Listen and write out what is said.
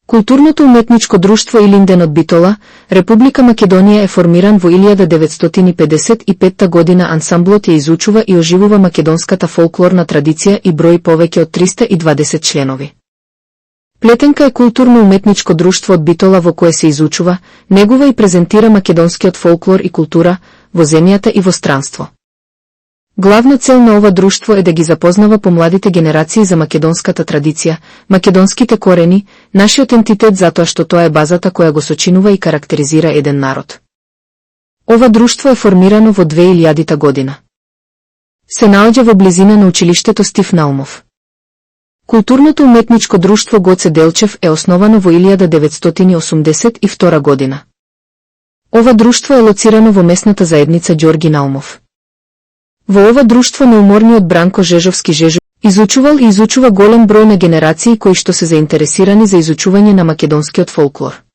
Културното-уметничко друштво Илинден од Битола, Република Македонија е формиран во 1955 година. Ансамблот ја изучува и оживува македонската фолклорна традиција и брои повеќе од 320 членови. Плетенка е културно-уметничко друштво од Битола во кое се изучува, негува и презентира македонскиот фолклор и култура во земјата и во странство. Главна цел на ова друштво е да ги запознава помладите генерации за македонската традиција, македонските корени, нашиот ентитет затоа што тоа е базата која го сочинува и карактеризира еден народ. Ова друштво е формирано во 2000 година. Се наоѓа во близина на училиштето Стив Наумов. Културното-уметничко друштво Гоце Делчев е основано во 1982 година. Ова друштво е лоцирано во местната заедница Ѓорги Наумов. Во ова друштво неуморниот Бранко Жежовски изучувал и изучува голем број на генерации кои што се заинтересирани за изучување на македонскиот фолклор.